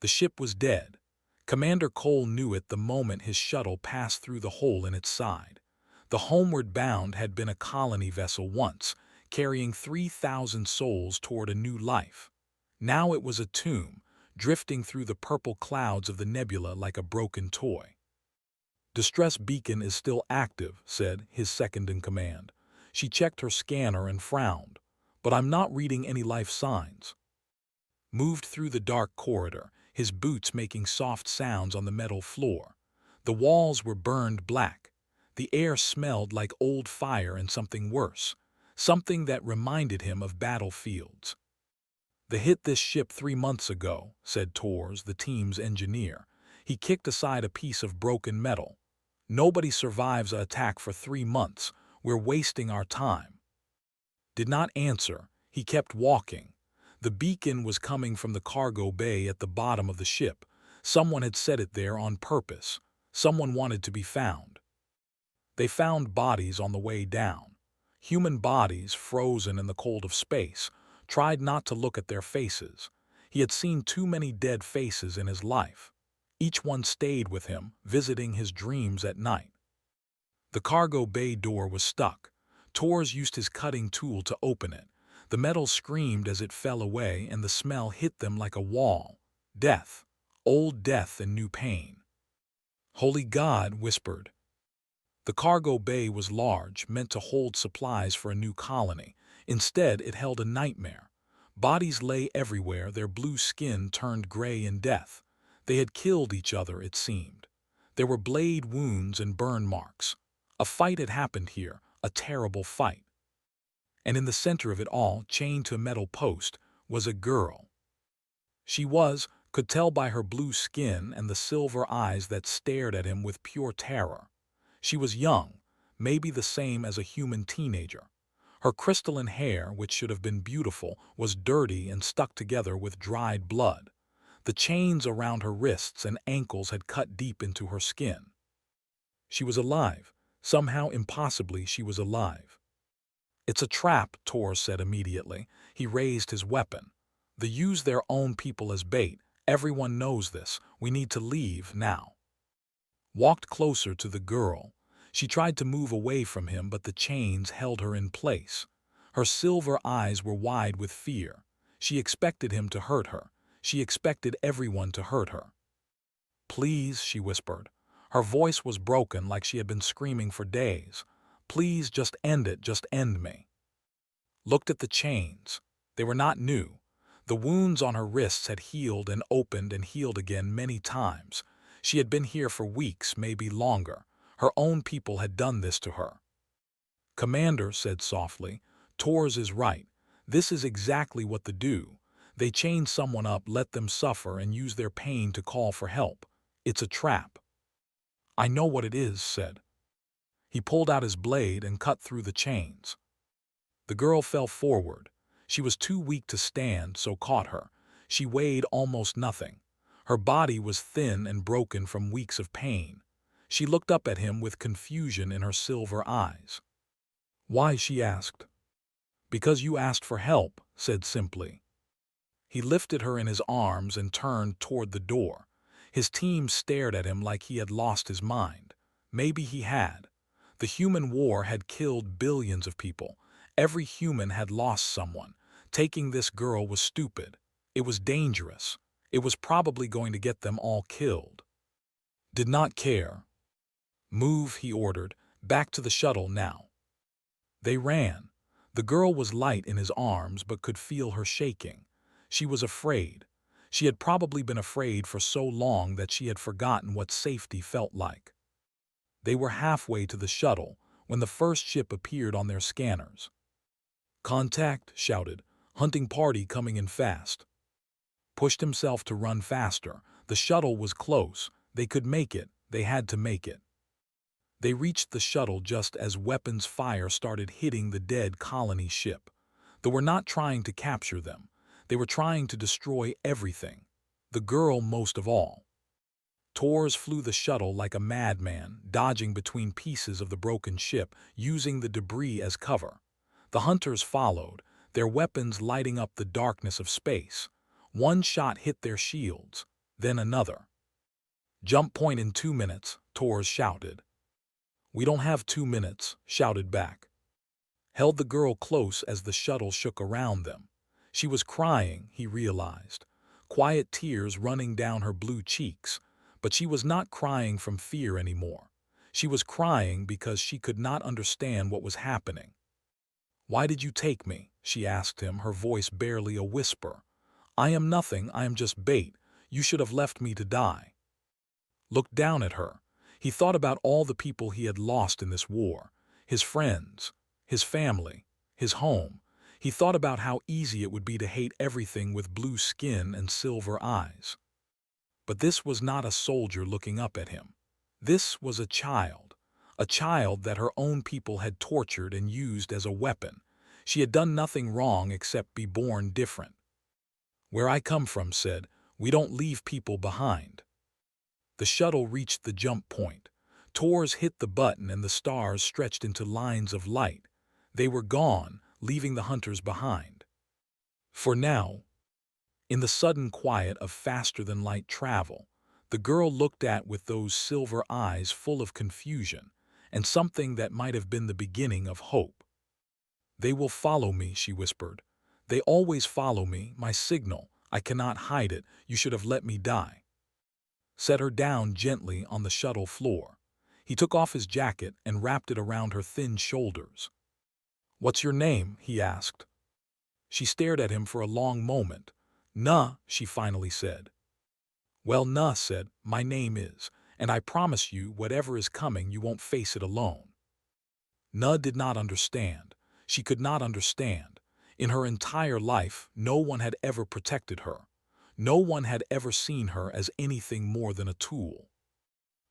The ship was dead. Commander Cole knew it the moment his shuttle passed through the hole in its side. The homeward bound had been a colony vessel once, carrying 3,000 souls toward a new life. Now it was a tomb, drifting through the purple clouds of the nebula like a broken toy. "Distress beacon is still active," said his second-in-command. She checked her scanner and frowned. "But I'm not reading any life signs." Moved through the dark corridor, his boots making soft sounds on the metal floor. The walls were burned black. The air smelled like old fire and something worse, something that reminded him of battlefields. "They hit this ship 3 months ago," said Tors, the team's engineer. He kicked aside a piece of broken metal. "Nobody survives an attack for 3 months. We're wasting our time." Did not answer. He kept walking. The beacon was coming from the cargo bay at the bottom of the ship. Someone had set it there on purpose. Someone wanted to be found. They found bodies on the way down. Human bodies frozen in the cold of space. Tried not to look at their faces. He had seen too many dead faces in his life. Each one stayed with him, visiting his dreams at night. The cargo bay door was stuck. Tors used his cutting tool to open it. The metal screamed as it fell away, and the smell hit them like a wall. Death. Old death and new pain. "Holy God," whispered. The cargo bay was large, meant to hold supplies for a new colony. Instead, it held a nightmare. Bodies lay everywhere, their blue skin turned gray in death. They had killed each other, it seemed. There were blade wounds and burn marks. A fight had happened here, a terrible fight. And in the center of it all, chained to a metal post, was a girl. She could tell by her blue skin and the silver eyes that stared at him with pure terror. She was young, maybe the same as a human teenager. Her crystalline hair, which should have been beautiful, was dirty and stuck together with dried blood. The chains around her wrists and ankles had cut deep into her skin. She was alive. Somehow, impossibly, she was alive. "It's a trap," Tor said immediately. He raised his weapon. "They use their own people as bait. Everyone knows this. We need to leave now." Walked closer to the girl. She tried to move away from him, but the chains held her in place. Her silver eyes were wide with fear. She expected him to hurt her. She expected everyone to hurt her. "Please," she whispered. Her voice was broken, like she had been screaming for days. "Please, just end it, just end me." Looked at the chains. They were not new. The wounds on her wrists had healed and opened and healed again many times. She had been here for weeks, maybe longer. Her own people had done this to her. "Commander," said softly, "Tors is right. This is exactly what they do. They chain someone up, let them suffer, and use their pain to call for help. It's a trap." "I know what it is," said. He pulled out his blade and cut through the chains. The girl fell forward. She was too weak to stand, so caught her. She weighed almost nothing. Her body was thin and broken from weeks of pain. She looked up at him with confusion in her silver eyes. "Why?" she asked. "Because you asked for help," said simply. He lifted her in his arms and turned toward the door. His team stared at him like he had lost his mind. Maybe he had. The human war had killed billions of people. Every human had lost someone. Taking this girl was stupid. It was dangerous. It was probably going to get them all killed. Did not care. "Move," he ordered. "Back to the shuttle now." They ran. The girl was light in his arms but could feel her shaking. She was afraid. She had probably been afraid for so long that she had forgotten what safety felt like. They were halfway to the shuttle when the first ship appeared on their scanners. "Contact," shouted. "Hunting party coming in fast." Pushed himself to run faster. The shuttle was close. They could make it. They had to make it. They reached the shuttle just as weapons fire started hitting the dead colony ship. They were not trying to capture them. They were trying to destroy everything. The girl most of all. Tors flew the shuttle like a madman, dodging between pieces of the broken ship, using the debris as cover. The hunters followed, their weapons lighting up the darkness of space. One shot hit their shields. then another. "Jump point in 2 minutes," Tors shouted. "We don't have 2 minutes," shouted back. Held the girl close as the shuttle shook around them. She was crying, he realized, quiet tears running down her blue cheeks, but she was not crying from fear anymore. She was crying because she could not understand what was happening. "Why did you take me?" she asked him, her voice barely a whisper. "I am nothing, I am just bait. You should have left me to die." Looked down at her. He thought about all the people he had lost in this war, his friends, his family, his home. He thought about how easy it would be to hate everything with blue skin and silver eyes. But this was not a soldier looking up at him. This was a child that her own people had tortured and used as a weapon. She had done nothing wrong except be born different. "Where I come from," said, "we don't leave people behind." The shuttle reached the jump point. Tors hit the button and the stars stretched into lines of light. They were gone, leaving the hunters behind. For now, in the sudden quiet of faster-than-light travel, the girl looked at with those silver eyes full of confusion and something that might have been the beginning of hope. "They will follow me," she whispered. "They always follow me, my signal. I cannot hide it. You should have let me die." Set her down gently on the shuttle floor. He took off his jacket and wrapped it around her thin shoulders. "What's your name?" he asked. She stared at him for a long moment. "Nuh," she finally said. "Well, Nuh said, my name is, and I promise you whatever is coming you won't face it alone." Nuh did not understand. She could not understand. In her entire life, no one had ever protected her. No one had ever seen her as anything more than a tool.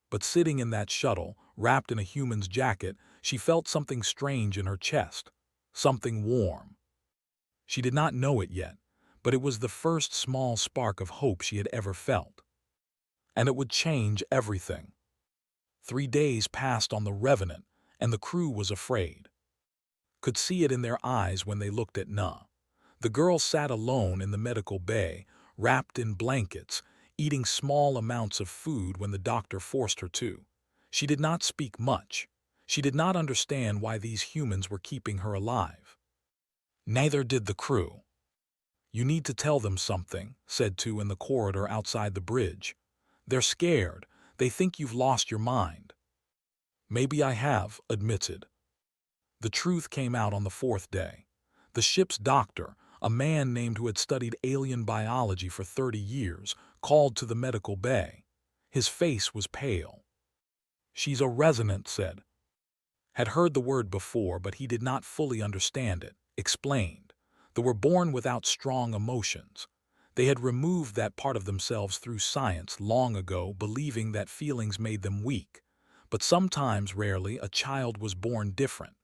But sitting in that shuttle, wrapped in a human's jacket, she felt something strange in her chest, something warm. She did not know it yet, but it was the first small spark of hope she had ever felt. And it would change everything. 3 days passed on the Revenant, and the crew was afraid. Could see it in their eyes when they looked at Nuh. The girl sat alone in the medical bay, wrapped in blankets, eating small amounts of food when the doctor forced her to. She did not speak much. She did not understand why these humans were keeping her alive. Neither did the crew. "You need to tell them something," said two in the corridor outside the bridge. "They're scared. They think you've lost your mind." "Maybe I have," admitted. The truth came out on the 4th day. The ship's doctor, a man named who had studied alien biology for 30 years, called to the medical bay. His face was pale. "She's a resonant," said. Had heard the word before, but he did not fully understand it. Explained. They were born without strong emotions. They had removed that part of themselves through science long ago, believing that feelings made them weak. But sometimes, rarely, a child was born different.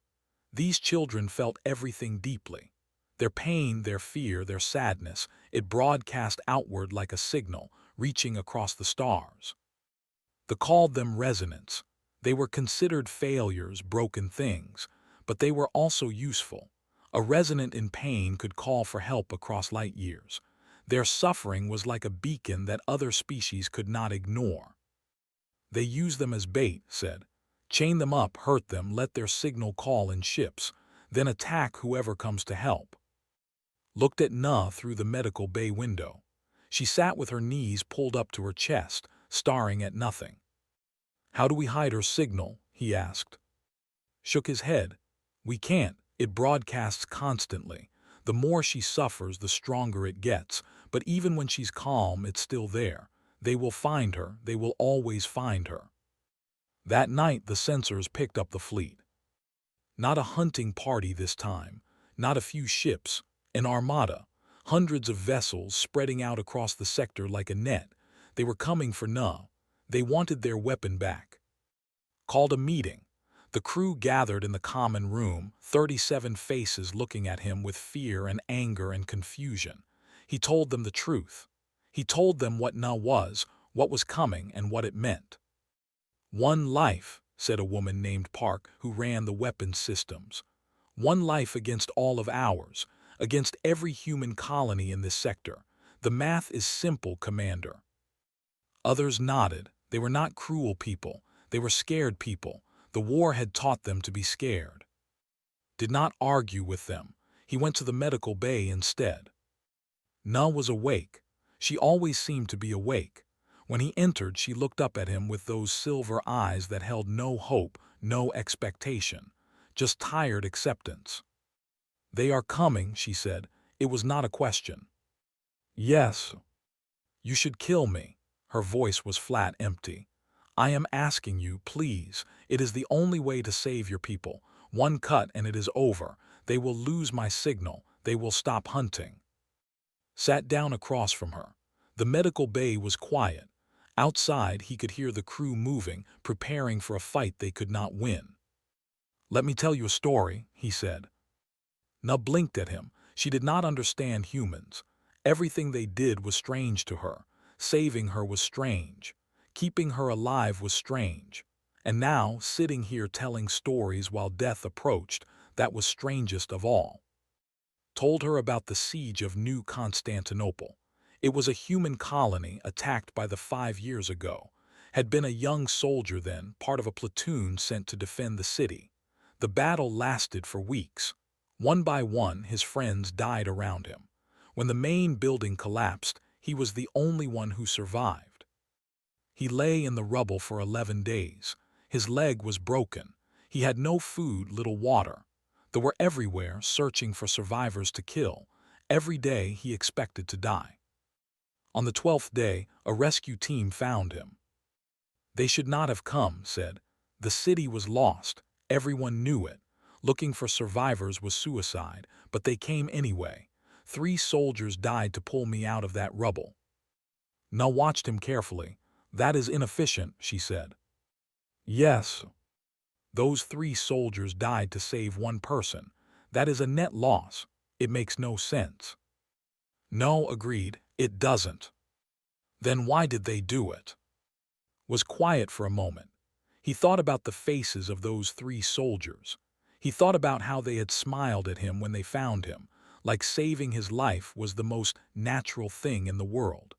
These children felt everything deeply. Their pain, their fear, their sadness, it broadcast outward like a signal, reaching across the stars. They called them resonants. They were considered failures, broken things, but they were also useful. A resonant in pain could call for help across light years. Their suffering was like a beacon that other species could not ignore. "They use them as bait," said. "Chain them up, hurt them, let their signal call in ships, then attack whoever comes to help." Looked at Nuh through the medical bay window. She sat with her knees pulled up to her chest, staring at nothing. "How do we hide her signal?" he asked. Shook his head. "We can't. It broadcasts constantly. The more she suffers, the stronger it gets. But even when she's calm, it's still there. They will find her. They will always find her." That night, the sensors picked up the fleet. Not a hunting party this time. Not a few ships. An armada. Hundreds of vessels spreading out across the sector like a net. They were coming for Nuh. They wanted their weapon back. Called a meeting. The crew gathered in the common room, 37 faces looking at him with fear and anger and confusion. He told them the truth. He told them what Nuh was, what was coming, and what it meant. "One life," said a woman named Park, who ran the weapons systems. "One life against all of ours, against every human colony in this sector. The math is simple, Commander." Others nodded. They were not cruel people. They were scared people. The war had taught them to be scared. Did not argue with them. He went to the medical bay instead. Na was awake. She always seemed to be awake. When he entered, she looked up at him with those silver eyes that held no hope, no expectation, just tired acceptance. "They are coming," she said. It was not a question. "Yes." "You should kill me." Her voice was flat, empty. "I am asking you, please. It is the only way to save your people. One cut and it is over. They will lose my signal. They will stop hunting." Sat down across from her. The medical bay was quiet. Outside, he could hear the crew moving, preparing for a fight they could not win. "Let me tell you a story," he said. Na blinked at him. She did not understand humans. Everything they did was strange to her. Saving her was strange. Keeping her alive was strange. And now, sitting here telling stories while death approached, that was strangest of all. Told her about the siege of New Constantinople. It was a human colony attacked by the 5 years ago. Had been a young soldier then, part of a platoon sent to defend the city. The battle lasted for weeks. One by one, his friends died around him. When the main building collapsed, he was the only one who survived. He lay in the rubble for 11 days. His leg was broken. He had no food, little water. They were everywhere searching for survivors to kill. Every day he expected to die. On the 12th day, a rescue team found him. "They should not have come," said. "The city was lost. Everyone knew it. Looking for survivors was suicide, but they came anyway. 3 soldiers died to pull me out of that rubble." Na watched him carefully. "That is inefficient," she said. "Yes. Those 3 soldiers died to save 1 person. That is a net loss. It makes no sense." "No," agreed, "it doesn't." "Then why did they do it?" Was quiet for a moment. He thought about the faces of those 3 soldiers. He thought about how they had smiled at him when they found him, like saving his life was the most natural thing in the world.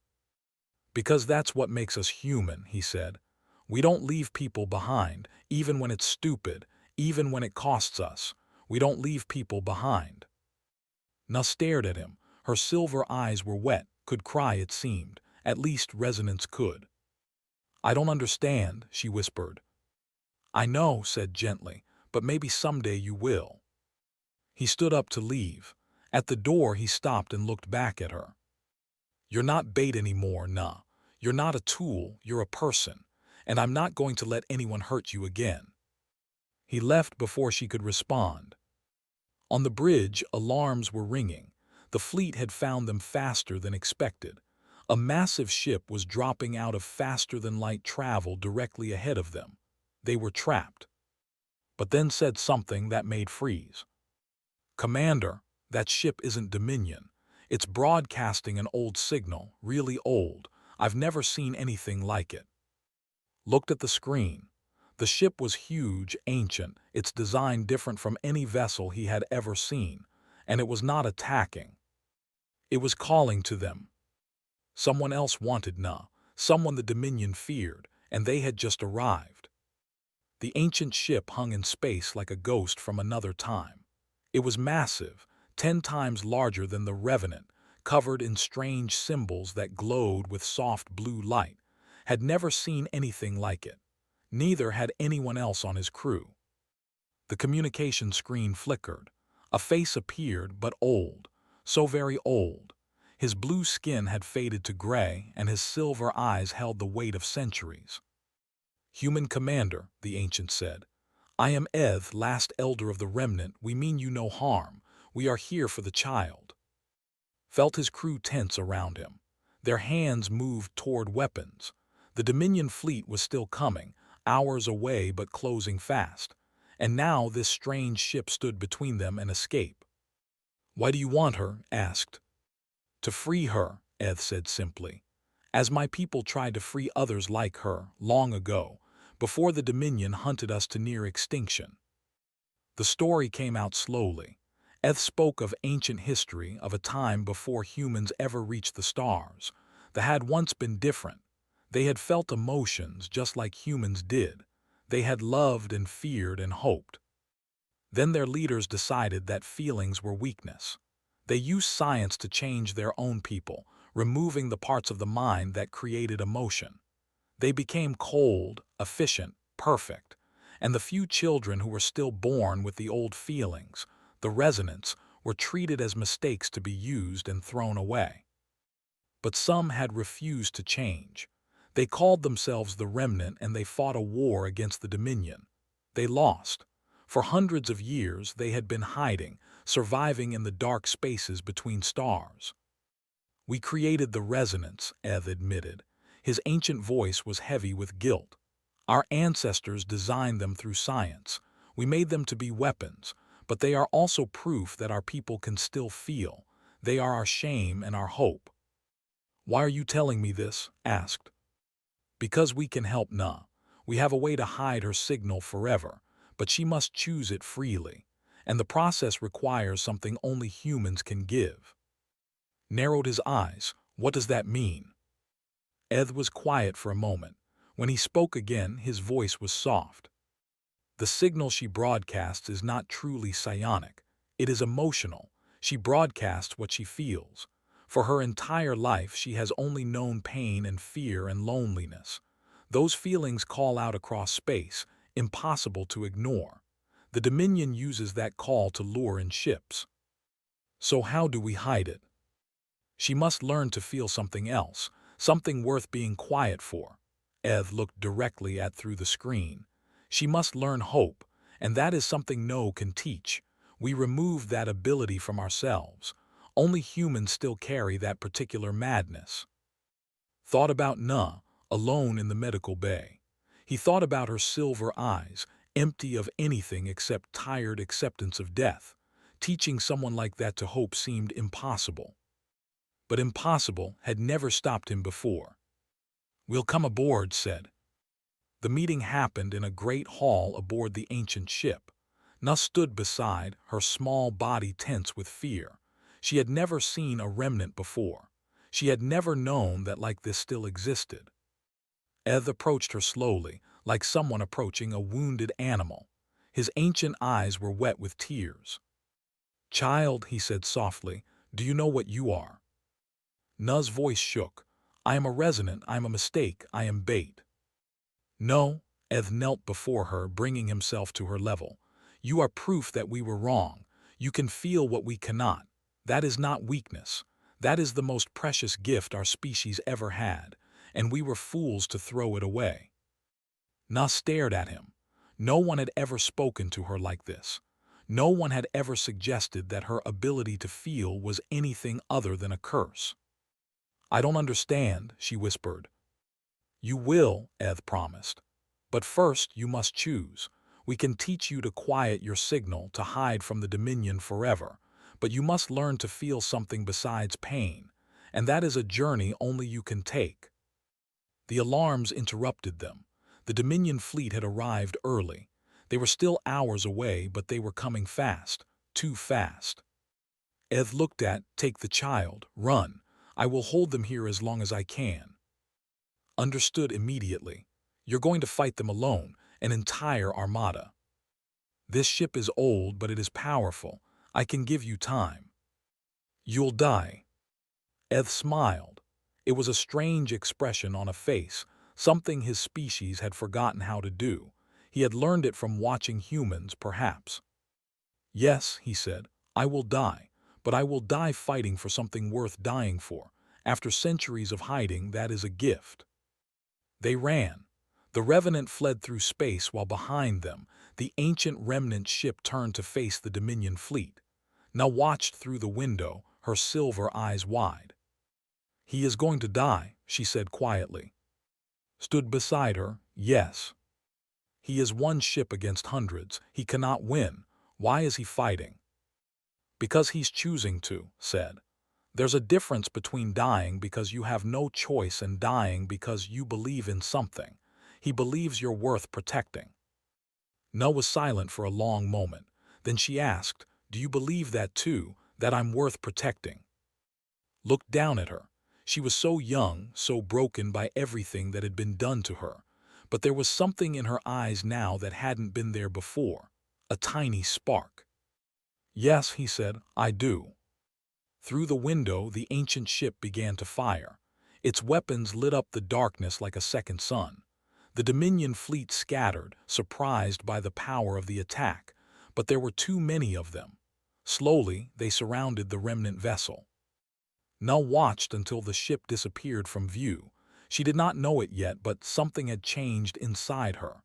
"Because that's what makes us human," he said. "We don't leave people behind, even when it's stupid, even when it costs us. We don't leave people behind." Na stared at him. Her silver eyes were wet, could cry it seemed. At least resonance could. "I don't understand," she whispered. "I know," said gently, "but maybe someday you will." He stood up to leave. At the door he stopped and looked back at her. "You're not bait anymore, Na. You're not a tool, you're a person. And I'm not going to let anyone hurt you again." He left before she could respond. On the bridge, alarms were ringing. The fleet had found them faster than expected. A massive ship was dropping out of faster-than-light travel directly ahead of them. They were trapped. But then said something that made freeze. "Commander, that ship isn't Dominion. It's broadcasting an old signal, really old. I've never seen anything like it." Looked at the screen. The ship was huge, ancient, its design different from any vessel he had ever seen, and it was not attacking. It was calling to them. Someone else wanted Na, someone the Dominion feared, and they had just arrived. The ancient ship hung in space like a ghost from another time. It was massive, 10 times larger than the Revenant, covered in strange symbols that glowed with soft blue light. Had never seen anything like it. Neither had anyone else on his crew. The communication screen flickered. A face appeared, but old, so very old. His blue skin had faded to gray, and his silver eyes held the weight of centuries. "Human commander," the ancient said. "I am Eth, last elder of the remnant. We mean you no harm. We are here for the child." Felt his crew tense around him. Their hands moved toward weapons. The Dominion fleet was still coming, hours away but closing fast. And now this strange ship stood between them and escape. "Why do you want her?" asked. "To free her," Eth said simply. "As my people tried to free others like her, long ago, before the Dominion hunted us to near extinction." The story came out slowly. Eth spoke of ancient history, of a time before humans ever reached the stars. That had once been different. They had felt emotions just like humans did. They had loved and feared and hoped. Then their leaders decided that feelings were weakness. They used science to change their own people, removing the parts of the mind that created emotion. They became cold, efficient, perfect, and the few children who were still born with the old feelings, the resonance, were treated as mistakes to be used and thrown away. But some had refused to change. They called themselves the Remnant and they fought a war against the Dominion. They lost. For hundreds of years they had been hiding, surviving in the dark spaces between stars. We created the resonance, Eth admitted. His ancient voice was heavy with guilt. Our ancestors designed them through science. We made them to be weapons, but they are also proof that our people can still feel. They are our shame and our hope. Why are you telling me this? Asked. Because we can help Na. We have a way to hide her signal forever, but she must choose it freely, and the process requires something only humans can give. Narrowed his eyes. What does that mean? Eth was quiet for a moment. When he spoke again, his voice was soft. The signal she broadcasts is not truly psionic. It is emotional. She broadcasts what she feels. For her entire life, she has only known pain and fear and loneliness. Those feelings call out across space, impossible to ignore. The Dominion uses that call to lure in ships. So how do we hide it? She must learn to feel something else, something worth being quiet for. Eth looked directly at through the screen. She must learn hope, and that is something no can teach. We remove that ability from ourselves. Only humans still carry that particular madness. Thought about Na, alone in the medical bay. He thought about her silver eyes, empty of anything except tired acceptance of death. Teaching someone like that to hope seemed impossible. But impossible had never stopped him before. "We'll come aboard," said. The meeting happened in a great hall aboard the ancient ship. Na stood beside, her small body tense with fear. She had never seen a remnant before. She had never known that like this still existed. Eth approached her slowly, like someone approaching a wounded animal. His ancient eyes were wet with tears. "Child," he said softly, "do you know what you are?" Na's voice shook. "I am a resonant, I am a mistake, I am bait." "No," Eth knelt before her, bringing himself to her level. "You are proof that we were wrong. You can feel what we cannot. That is not weakness. That is the most precious gift our species ever had, and we were fools to throw it away." Na stared at him. No one had ever spoken to her like this. No one had ever suggested that her ability to feel was anything other than a curse. "I don't understand," she whispered. "You will," Eth promised. "But first you must choose. We can teach you to quiet your signal, to hide from the Dominion forever, but you must learn to feel something besides pain, and that is a journey only you can take." The alarms interrupted them. The Dominion fleet had arrived early. They were still hours away, but they were coming fast, too fast. Eth looked at, "Take the child, run. I will hold them here as long as I can." Understood immediately. "You're going to fight them alone, an entire armada." "This ship is old, but it is powerful. I can give you time." "You'll die." Eth smiled. It was a strange expression on a face, something his species had forgotten how to do. He had learned it from watching humans, perhaps. "Yes," he said, "I will die, but I will die fighting for something worth dying for. After centuries of hiding, that is a gift." They ran. The Revenant fled through space while behind them, the ancient remnant ship turned to face the Dominion fleet. Na watched through the window, her silver eyes wide. "He is going to die," she said quietly. Stood beside her, "Yes. He is one ship against hundreds. He cannot win. Why is he fighting?" "Because he's choosing to," said. "There's a difference between dying because you have no choice and dying because you believe in something. He believes you're worth protecting." Na was silent for a long moment. Then she asked, "Do you believe that too, that I'm worth protecting?" Looked down at her. She was so young, so broken by everything that had been done to her, but there was something in her eyes now that hadn't been there before, a tiny spark. "Yes," he said, "I do." Through the window, the ancient ship began to fire. Its weapons lit up the darkness like a second sun. The Dominion fleet scattered, surprised by the power of the attack, but there were too many of them. Slowly, they surrounded the remnant vessel. Null watched until the ship disappeared from view. She did not know it yet, but something had changed inside her.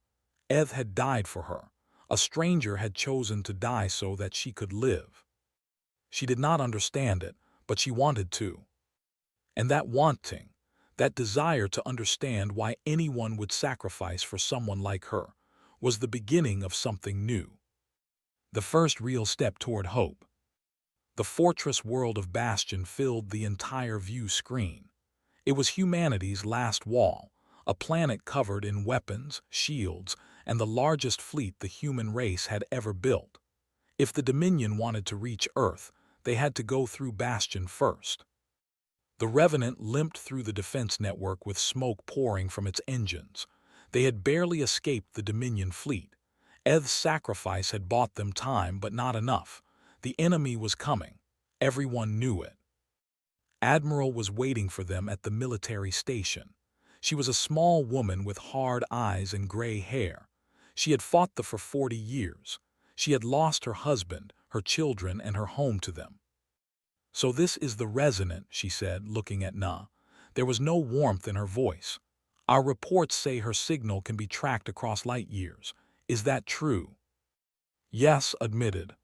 Eth had died for her. A stranger had chosen to die so that she could live. She did not understand it, but she wanted to. And that wanting, that desire to understand why anyone would sacrifice for someone like her, was the beginning of something new. The first real step toward hope. The fortress world of Bastion filled the entire view screen. It was humanity's last wall, a planet covered in weapons, shields, and the largest fleet the human race had ever built. If the Dominion wanted to reach Earth, they had to go through Bastion first. The Revenant limped through the defense network with smoke pouring from its engines. They had barely escaped the Dominion fleet. Eth's sacrifice had bought them time, but not enough. The enemy was coming. Everyone knew it. Admiral was waiting for them at the military station. She was a small woman with hard eyes and gray hair. She had fought for 40 years. She had lost her husband, her children, and her home to them. "So this is the Resonant," she said, looking at Na. There was no warmth in her voice. "Our reports say her signal can be tracked across light years. Is that true?" "Yes," admitted.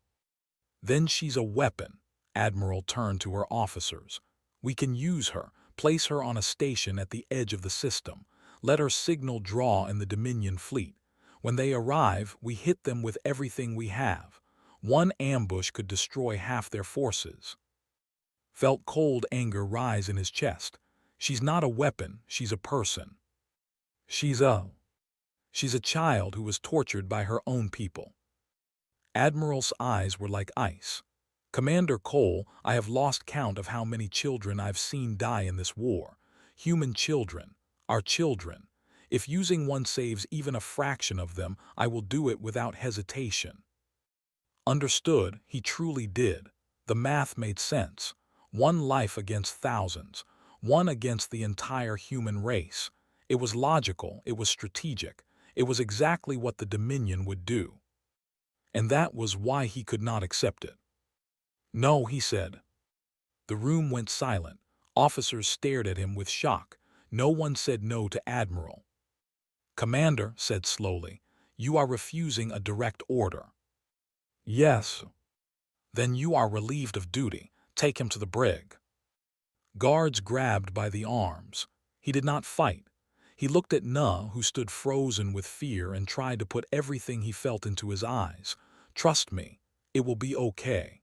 "Then she's a weapon." Admiral turned to her officers. "We can use her, place her on a station at the edge of the system. Let her signal draw in the Dominion fleet. When they arrive, we hit them with everything we have. One ambush could destroy half their forces." Felt cold anger rise in his chest. "She's not a weapon, she's a person. She's a child who was tortured by her own people." Admiral's eyes were like ice. "Commander Cole, I have lost count of how many children I've seen die in this war. Human children, our children. If using one saves even a fraction of them, I will do it without hesitation." Understood, he truly did. The math made sense. One life against thousands. One against the entire human race. It was logical, it was strategic. It was exactly what the Dominion would do. And that was why he could not accept it. "No," he said. The room went silent. Officers stared at him with shock. No one said no to Admiral. "Commander," said slowly, "you are refusing a direct order." "Yes." "Then you are relieved of duty. Take him to the brig." Guards grabbed by the arms. He did not fight. He looked at Na, who stood frozen with fear, and tried to put everything he felt into his eyes. "Trust me, it will be okay."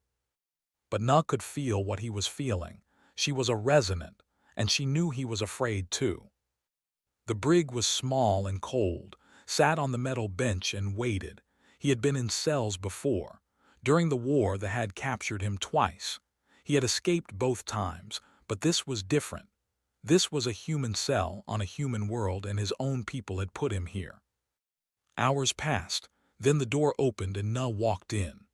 But Na could feel what he was feeling. She was a Resonant, and she knew he was afraid too. The brig was small and cold, sat on the metal bench and waited. He had been in cells before. During the war, the had captured him twice. He had escaped both times, but this was different. This was a human cell on a human world, and his own people had put him here. Hours passed. Then the door opened and Na walked in.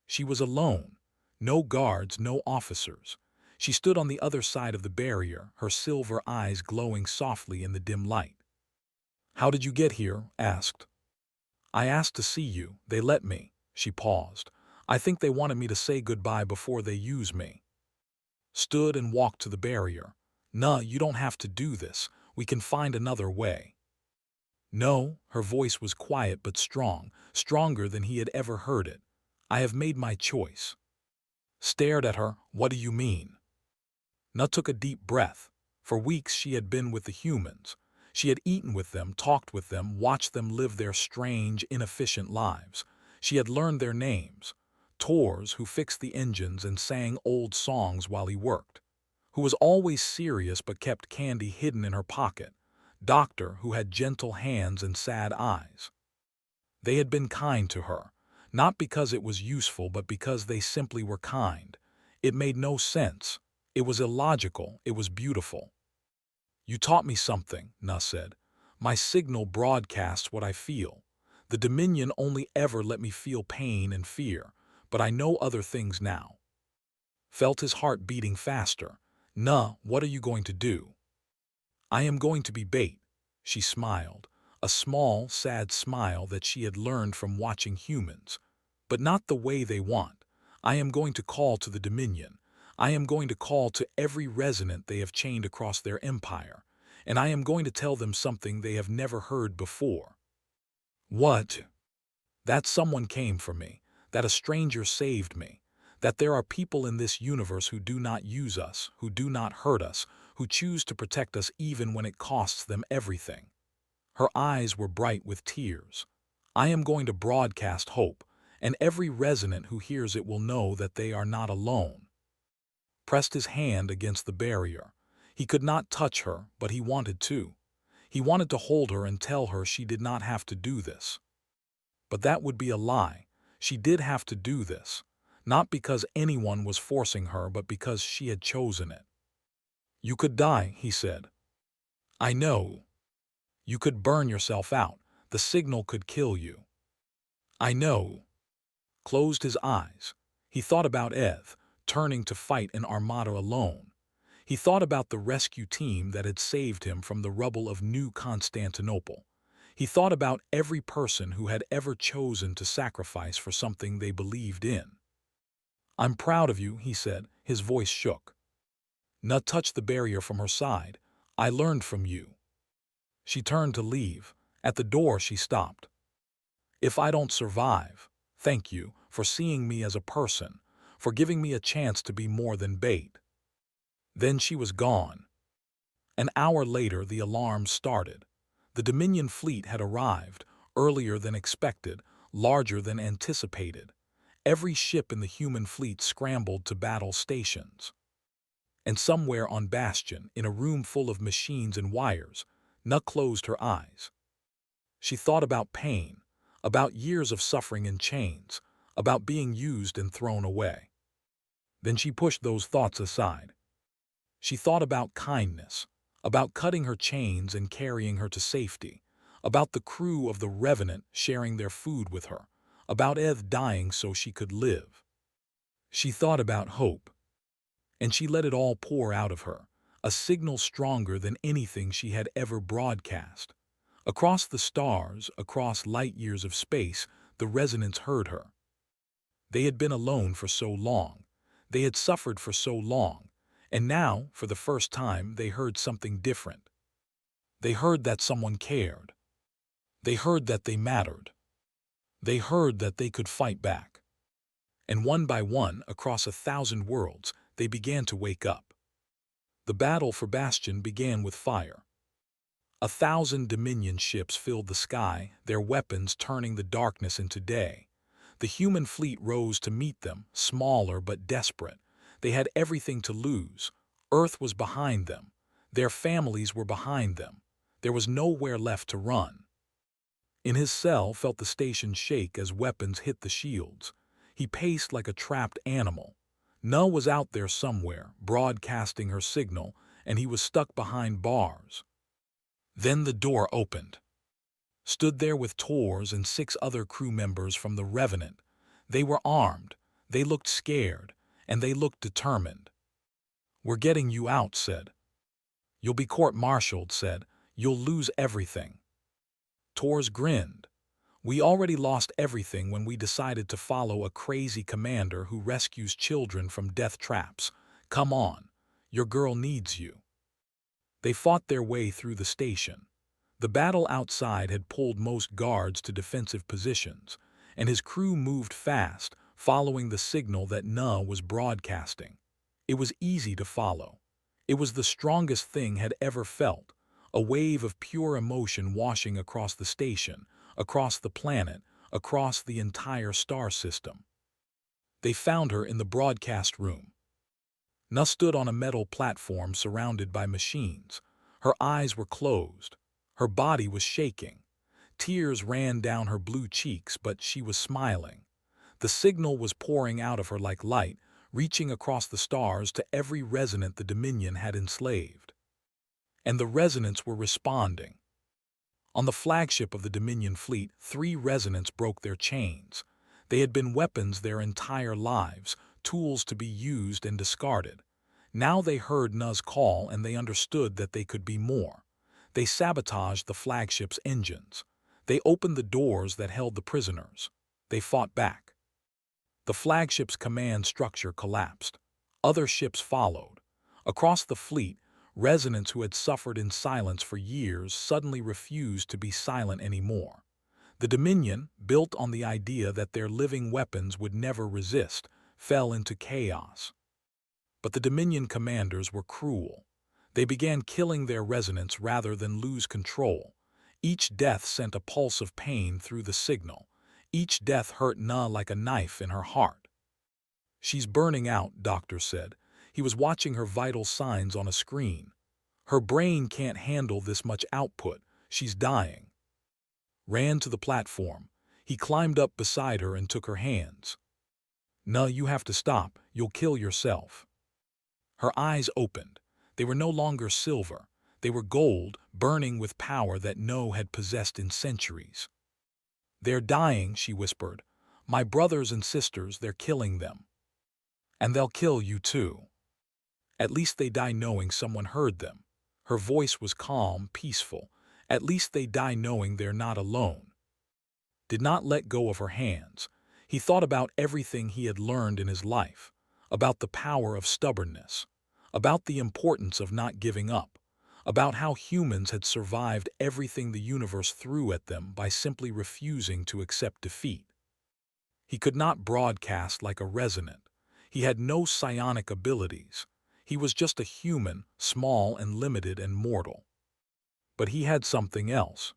She was alone. No guards, no officers. She stood on the other side of the barrier, her silver eyes glowing softly in the dim light. "How did you get here?" asked. "I asked to see you. They let me." She paused. "I think they wanted me to say goodbye before they use me." Stood and walked to the barrier. "No, you don't have to do this. We can find another way." "No," her voice was quiet but strong, stronger than he had ever heard it. "I have made my choice." Stared at her. "What do you mean?" Na took a deep breath. For weeks she had been with the humans. She had eaten with them, talked with them, watched them live their strange, inefficient lives. She had learned their names. Tors, who fixed the engines and sang old songs while he worked. Who was always serious but kept candy hidden in her pocket. Doctor, who had gentle hands and sad eyes. They had been kind to her. Not because it was useful, but because they simply were kind. It made no sense. It was illogical, it was beautiful. You taught me something, Na said. My signal broadcasts what I feel. The Dominion only ever let me feel pain and fear, but I know other things now. Felt his heart beating faster. Na, what are you going to do? I am going to be bait. She smiled, a small, sad smile that she had learned from watching humans. But not the way they want. I am going to call to the Dominion. I am going to call to every resonant they have chained across their empire, and I am going to tell them something they have never heard before. What? That someone came for me, that a stranger saved me, that there are people in this universe who do not use us, who do not hurt us, who choose to protect us even when it costs them everything. Her eyes were bright with tears. I am going to broadcast hope, and every resonant who hears it will know that they are not alone. Pressed his hand against the barrier. He could not touch her, but he wanted to. He wanted to hold her and tell her she did not have to do this. But that would be a lie. She did have to do this, not because anyone was forcing her, but because she had chosen it. You could die, he said. I know. You could burn yourself out. The signal could kill you. I know. Closed his eyes. He thought about Eth, turning to fight an armada alone. He thought about the rescue team that had saved him from the rubble of New Constantinople. He thought about every person who had ever chosen to sacrifice for something they believed in. I'm proud of you, he said. His voice shook. Nut touched the barrier from her side. I learned from you. She turned to leave. At the door she stopped. If I don't survive, thank you for seeing me as a person, for giving me a chance to be more than bait. Then she was gone. An hour later the alarm started. The Dominion fleet had arrived, earlier than expected, larger than anticipated. Every ship in the human fleet scrambled to battle stations. And somewhere on Bastion, in a room full of machines and wires, Nuck closed her eyes. She thought about pain, about years of suffering in chains, about being used and thrown away. Then she pushed those thoughts aside. She thought about kindness, about cutting her chains and carrying her to safety, about the crew of the Revenant sharing their food with her, about Eth dying so she could live. She thought about hope, and she let it all pour out of her, a signal stronger than anything she had ever broadcast. Across the stars, across light years of space, the resonants heard her. They had been alone for so long. They had suffered for so long. And now, for the first time, they heard something different. They heard that someone cared. They heard that they mattered. They heard that they could fight back. And one by one, across 1,000 worlds, they began to wake up. The battle for Bastion began with fire. 1,000 Dominion ships filled the sky, their weapons turning the darkness into day. The human fleet rose to meet them, smaller but desperate. They had everything to lose. Earth was behind them. Their families were behind them. There was nowhere left to run. In his cell felt the station shake as weapons hit the shields. He paced like a trapped animal. Null was out there somewhere, broadcasting her signal, and he was stuck behind bars. Then the door opened. Stood there with Tors and 6 other crew members from the Revenant. They were armed, they looked scared, and they looked determined. We're getting you out, said. You'll be court-martialed, said. You'll lose everything. Tors grinned. We already lost everything when we decided to follow a crazy commander who rescues children from death traps. Come on, your girl needs you. They fought their way through the station. The battle outside had pulled most guards to defensive positions, and his crew moved fast, following the signal that Nuh was broadcasting. It was easy to follow. It was the strongest thing had ever felt, a wave of pure emotion washing across the station, across the planet, across the entire star system. They found her in the broadcast room. Nuh stood on a metal platform surrounded by machines. Her eyes were closed. Her body was shaking. Tears ran down her blue cheeks, but she was smiling. The signal was pouring out of her like light, reaching across the stars to every resonant the Dominion had enslaved. And the resonants were responding. On the flagship of the Dominion fleet, 3 resonants broke their chains. They had been weapons their entire lives, tools to be used and discarded. Now they heard Nu's call and they understood that they could be more. They sabotaged the flagship's engines. They opened the doors that held the prisoners. They fought back. The flagship's command structure collapsed. Other ships followed. Across the fleet, resonants who had suffered in silence for years suddenly refused to be silent anymore. The Dominion, built on the idea that their living weapons would never resist, fell into chaos. But the Dominion commanders were cruel. They began killing their resonants rather than lose control. Each death sent a pulse of pain through the signal. Each death hurt Na like a knife in her heart. "She's burning out," doctor said. He was watching her vital signs on a screen. "Her brain can't handle this much output. She's dying." Ran to the platform. He climbed up beside her and took her hands. "No, you have to stop. You'll kill yourself." Her eyes opened. They were no longer silver. They were gold, burning with power that No had possessed in centuries. "They're dying," she whispered. "My brothers and sisters, they're killing them. And they'll kill you too. At least they die knowing someone heard them." Her voice was calm, peaceful. "At least they die knowing they're not alone." Did not let go of her hands. He thought about everything he had learned in his life, about the power of stubbornness, about the importance of not giving up, about how humans had survived everything the universe threw at them by simply refusing to accept defeat. He could not broadcast like a resonant. He had no psionic abilities. He was just a human, small and limited and mortal. But he had something else.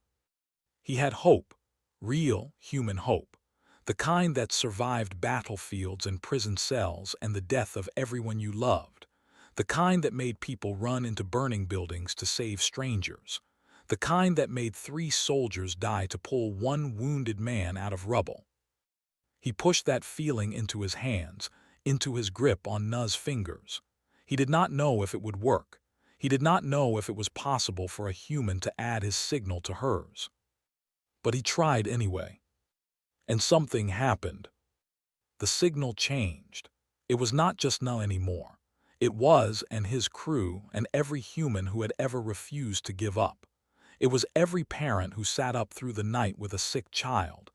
He had hope, real human hope, the kind that survived battlefields and prison cells and the death of everyone you loved, the kind that made people run into burning buildings to save strangers, the kind that made 3 soldiers die to pull 1 wounded man out of rubble. He pushed that feeling into his hands, into his grip on Nu's fingers. He did not know if it would work. He did not know if it was possible for a human to add his signal to hers. But he tried anyway. And something happened. The signal changed. It was not just Nu anymore. It was, and his crew, and every human who had ever refused to give up. It was every parent who sat up through the night with a sick child,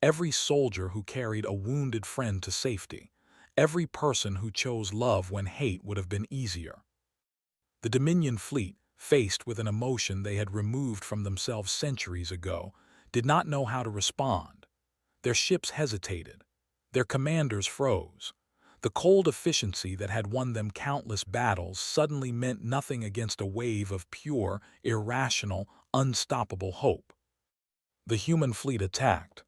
every soldier who carried a wounded friend to safety, every person who chose love when hate would have been easier. The Dominion fleet, faced with an emotion they had removed from themselves centuries ago, did not know how to respond. Their ships hesitated. Their commanders froze. The cold efficiency that had won them countless battles suddenly meant nothing against a wave of pure, irrational, unstoppable hope. The human fleet attacked.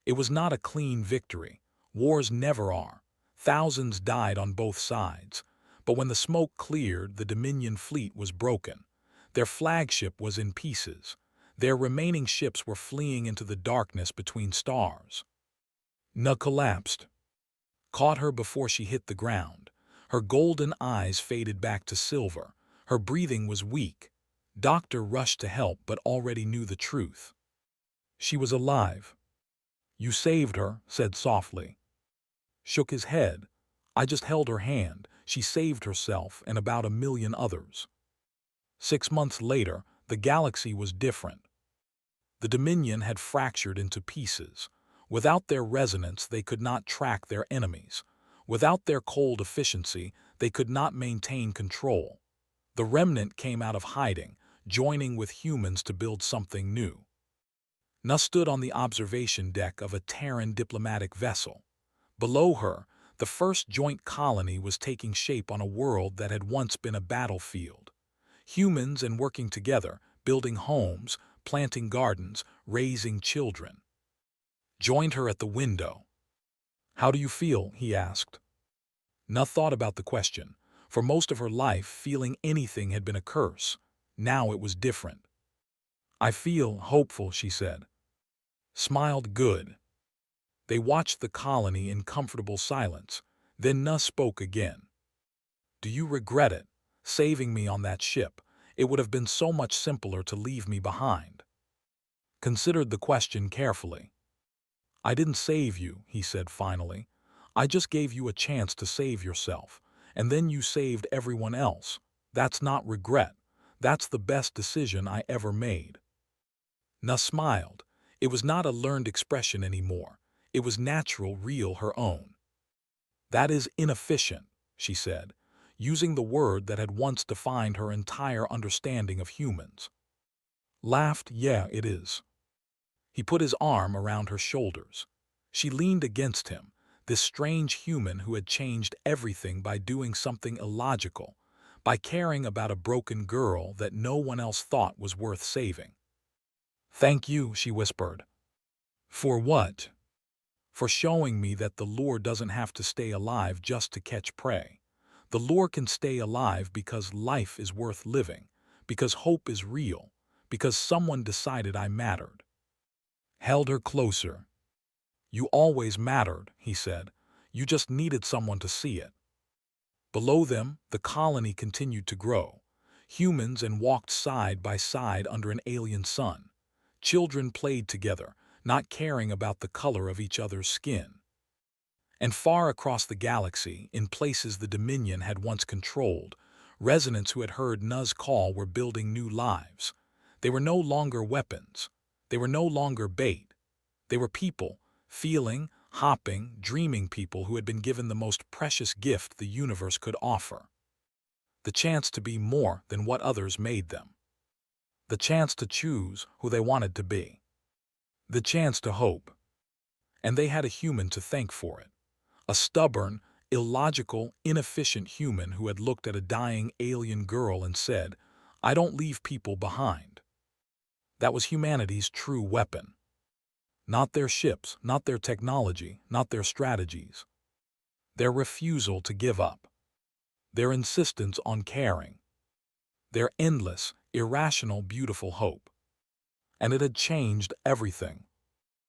It was not a clean victory. Wars never are. Thousands died on both sides. But when the smoke cleared, the Dominion fleet was broken. Their flagship was in pieces. Their remaining ships were fleeing into the darkness between stars. Nu collapsed, caught her before she hit the ground. Her golden eyes faded back to silver. Her breathing was weak. Doctor rushed to help but already knew the truth. She was alive. "You saved her," said softly. Shook his head. "I just held her hand. She saved herself and about 1,000,000 others." 6 months later, the galaxy was different. The Dominion had fractured into pieces. Without their resonance, they could not track their enemies. Without their cold efficiency, they could not maintain control. The remnant came out of hiding, joining with humans to build something new. Nu stood on the observation deck of a Terran diplomatic vessel. Below her, the first joint colony was taking shape on a world that had once been a battlefield. Humans and working together, building homes, planting gardens, raising children. Joined her at the window. "How do you feel?" he asked. Nu thought about the question. For most of her life, feeling anything had been a curse. Now it was different. "I feel hopeful," she said. Smiled. "Good." They watched the colony in comfortable silence. Then Nuh spoke again. "Do you regret it? Saving me on that ship? It would have been so much simpler to leave me behind." Considered the question carefully. "I didn't save you," he said finally. "I just gave you a chance to save yourself, and then you saved everyone else. That's not regret. That's the best decision I ever made." Nuh smiled. It was not a learned expression anymore. It was natural, real, her own. "That is inefficient," she said, using the word that had once defined her entire understanding of humans. Laughed, "Yeah, it is." He put his arm around her shoulders. She leaned against him, this strange human who had changed everything by doing something illogical, by caring about a broken girl that no one else thought was worth saving. "Thank you," she whispered. "For what?" "For showing me that the lure doesn't have to stay alive just to catch prey. The lure can stay alive because life is worth living, because hope is real, because someone decided I mattered." Held her closer. "You always mattered," he said. "You just needed someone to see it." Below them, the colony continued to grow. Humans and walked side by side under an alien sun. Children played together, not caring about the color of each other's skin. And far across the galaxy, in places the Dominion had once controlled, residents who had heard Nuh's call were building new lives. They were no longer weapons. They were no longer bait. They were people, feeling, hopping, dreaming people who had been given the most precious gift the universe could offer. The chance to be more than what others made them. The chance to choose who they wanted to be. The chance to hope. And they had a human to thank for it. A stubborn, illogical, inefficient human who had looked at a dying alien girl and said, "I don't leave people behind." That was humanity's true weapon. Not their ships, not their technology, not their strategies. Their refusal to give up. Their insistence on caring. Their endless, irrational, beautiful hope. And it had changed everything.